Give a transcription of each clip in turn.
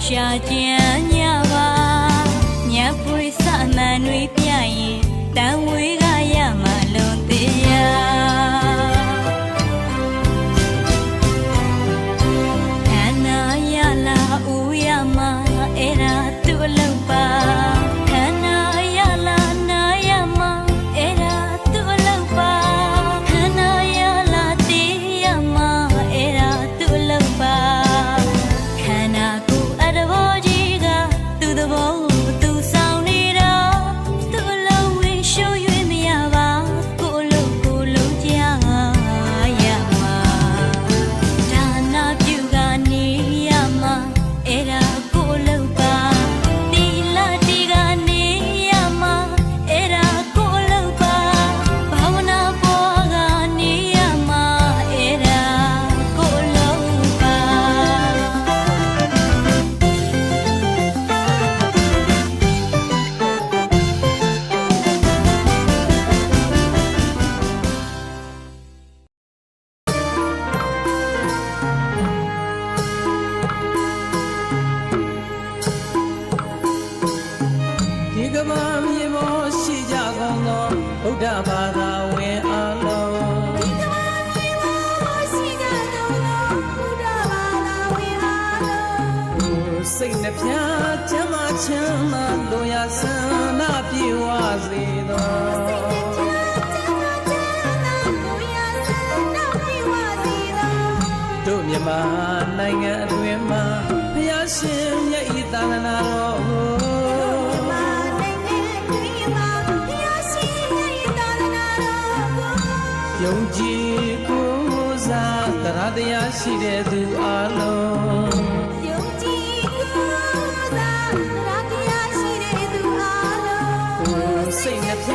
ရှာကြံညပါညပွေစအမှန်တွေပြရင်တန်ဝေးကရမှလွန်သေးရခန္ဓာရလာဦးရမှာအဲ့ဒါသူ့အလုပ်ပါခန္ဓာရလာနာရမှာအဲ့ဒါသူ့အလုပ်ပါခန္ဓာရလာတေးရမှာအဲ့ဒါသူ့အလုပ်ပါခန္ဓာကိုယ်အတဘောကြီးကသူ့သဘောသူဆောင်နေတာသူ့အလုပ်ဝင်ရှုံး၍မရပါကိုယ်လုံးကြရမှာဒါနာပြုကနေရမှာအဲ့ဒါကိုယ်လုံးပါတီလာတီကနေရမှာအဲ့ဒါကိုယ်လုံးပါဘာဝနာပေါ်ကနေရမှာအဲ့ဒါကိုယ်လုံးပါဒီကမမြေမောရှိကြကုန်သောဗုဒ္ဓဘာသာဝင်အားလုံးဒီကမမြေမောရှိကြကုန်သောဗုဒ္ဓဘာသာဝင်အားလုံးစိတ်နှပြချမ်းသာချမ်းသာလိုရာဆန္ဒပြေဝစေသောစိတ်နှပြချမ်းသာချမ်းသာလိုရာဆန္ဒပြေဝစေသောတို့မြန်မာနိုင်ငံအတွင်းမှာဘုရားရှင်မြတ်ဤသာသနာတော်ကိုယုံကြည်ကိုးစားတရားတရားရှိတဲ့သူအလုံးယုံကြည်ကိုးစားတရားတရားရှိတဲ့သူအလုံးစိတ်နှပြ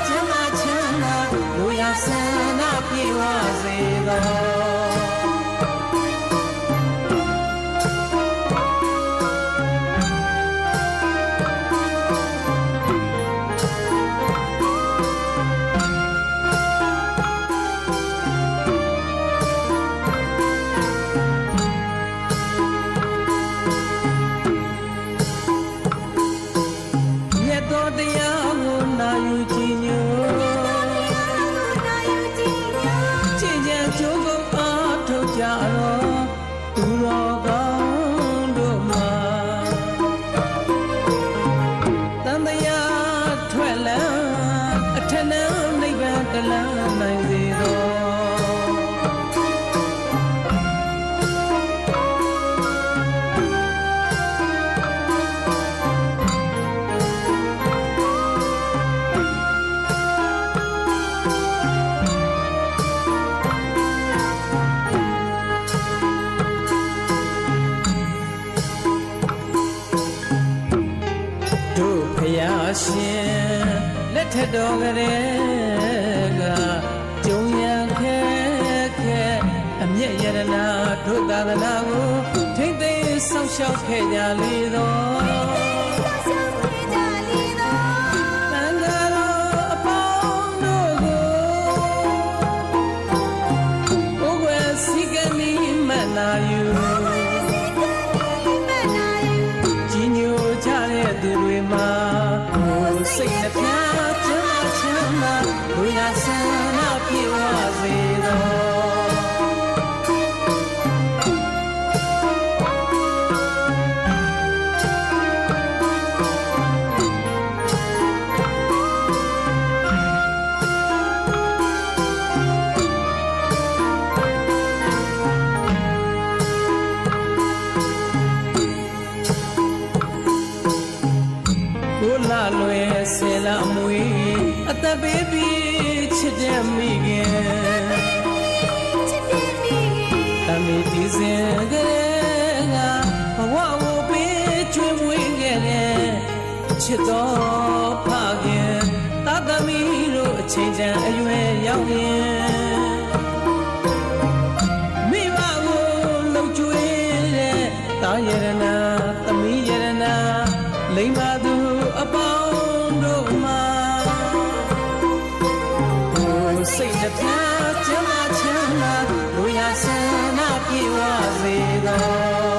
ချမ်းသာချမ်းသာလူရဆန္ဒပြေဝစေသော ထွက်လန်းအထက်နံနိဗ္ဗာန်တလန်းနိုင်စေသောရှင်လက်ထက်တော်ကလေးကကျုံရန်ခဲခဲအမျက်ရတနာတို့သာသနာကိုထိမ့်သိမ်းဆောက်ရှောက်ခဲ့ကြလေတော်တန်ဃာတော်အပေါင်းတို့ကိုဘုရားစီကမီမနာယူကြီးညိုကြတဲ့သူတွေမှာစိတ်နှပြချမ်းချမ်းသာလူရဆန္ဒပြေဝစေတော်လွယ်ဆယ်လာမွေအသက်ပေးပြီးချစ်တဲ့မိခင်တမီဒီစင်ကလေးကဘဝကိုပေးချွေးမွေးခဲ့တဲ့ချစ်တော်ဖခင်သာသမီတို့အချိန်တန်အရွယ်ရောက်ရင်မိဘကိုလှုပ်ကြွေးတဲ့တာယရနာသမီးယရနာလိမ္မာသူအပေါင်းတို့မှာစိတ်နှပြချမ်းချမ်းသာလူရဆန္ဒပြေဝစေတော်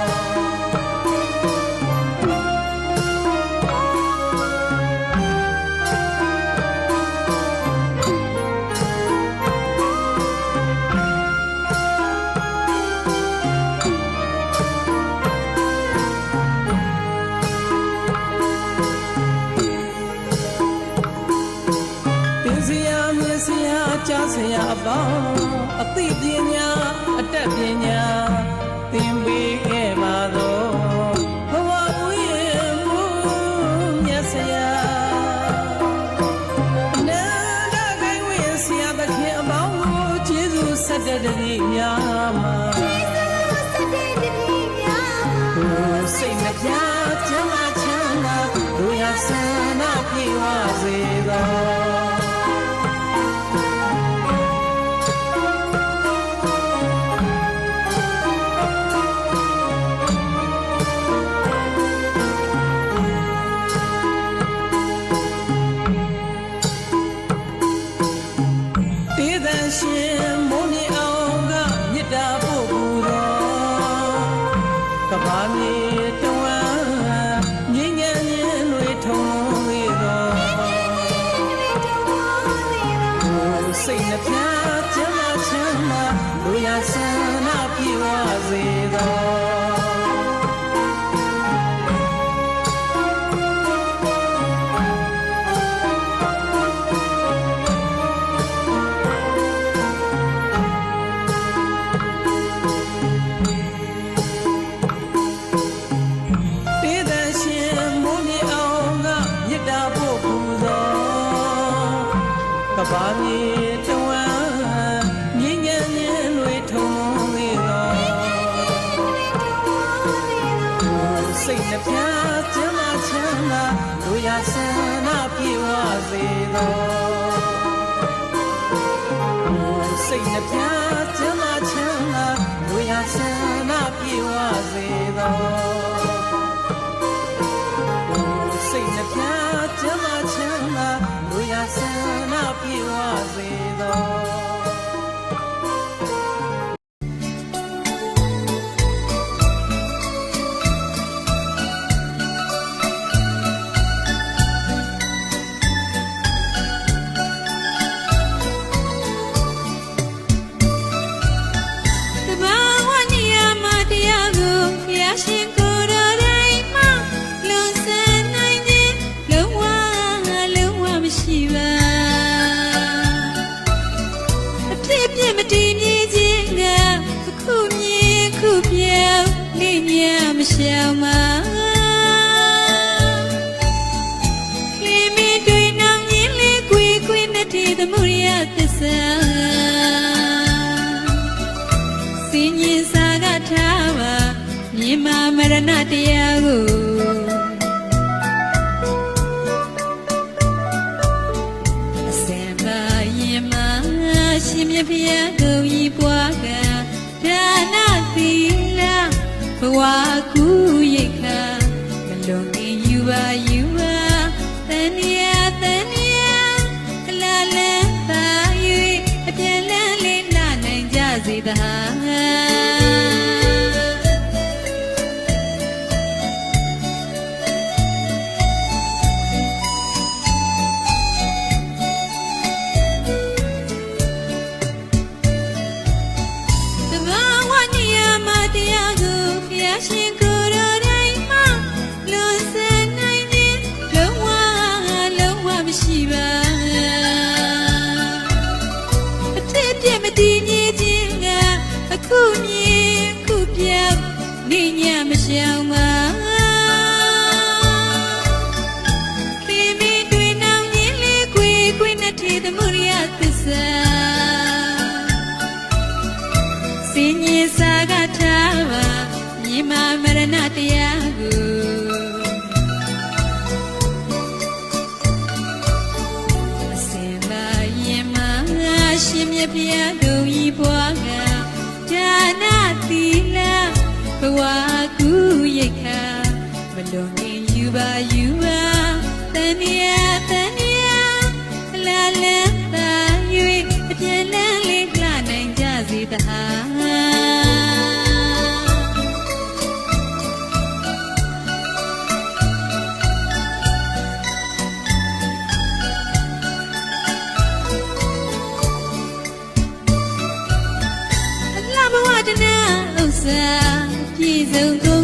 ကြားစရာအပေါင်းအသိပညာအတတ်ပညာသင်ပေးခဲ့ပါတော့ဘဝဥယျာဉ်မှုမြတ်စရာနန္ဒကိုင်းဝင်ဆရာသခင်အပေါင်းကိုကျေးဇူးဆက်တဲ့တည်းများမှာစိတ်နှပြချမ်းသာချမ်းသာလူရဆန္ဒပြေဝစေတော်ရှင်မိုးနေအောင်ကမြစ်တာပို့ဘူးတော်ကဘာမြေတဝမ်းငြိမ်းချမ်းခြင်းတွေထုံလေတော်စိတ်နှပြချမ်းသာချမ်းသာလူရဆန္ဒပြေဝစေတော်ကဘာမြေတဝမ်းငြိမ်းချမ်းခြင်းတွေထုံလေတော်စိတ်နှပြချမ်းသာချမ်းသာလူရဆန္ဒပြေဝစေတော်စိတ်နှပြချမ်းသာချမ်းသာလူရဆန္ဒပြေဝစေတော်စိတ်နှပြချမ်းသာချမ်းသာလူရဆန္ဒပြေဝစေတော်လ တည်မြဲခြင်းကခုမြင်ခုပြောင်းနေညမရှောင်မှာခင်မင်းတွေနောင်ရင်လေးကွေကွေနဲ့တည်သမှုရသစ္စာစင်ရင်စာကထားပါမြင်မာမရဏတရားကိုရှင်မြတ်ဖျားကိုဤပွားကဒါနသီလဘဝကူရိတ်ခါမလွန်ခင်ယူပါယူပါတန်မြတ်တန်မြတ်အလားလန်းပါ၍အပြန်လန်းလေးလာနိုင်ကြစေသာရှင်ကိုယ်တော်တိုင်းမှာလွန်ဆန်နိုင်ခြင်းလုံးဝမရှိပါအထက်ပြည့်မတည်မြဲခြင်းကအခုမြင်ခုပြောင်းနေညမရှောင်ပါခင်မင်းတွေနောင်ရင်လေးကွေကွေနဲ့ထေသမုဒယသစ္စာစင်ကြီးစာကထားပါမြမမရဏတရားကိုအစင်ပါရင်မရှင်မြတ်ဖျားတို့ဤဘွားကဒါနသီလဘဝကူရိတ်ခါမလွန်ခင်ယူပါယူပါတန်မြတ်တန်မြတ်လာလန်းသာ၍အပြန်လန်းလေးလှနိုင်ကြစေသာဘဝတနာဥစ္စာပြည့်စုံ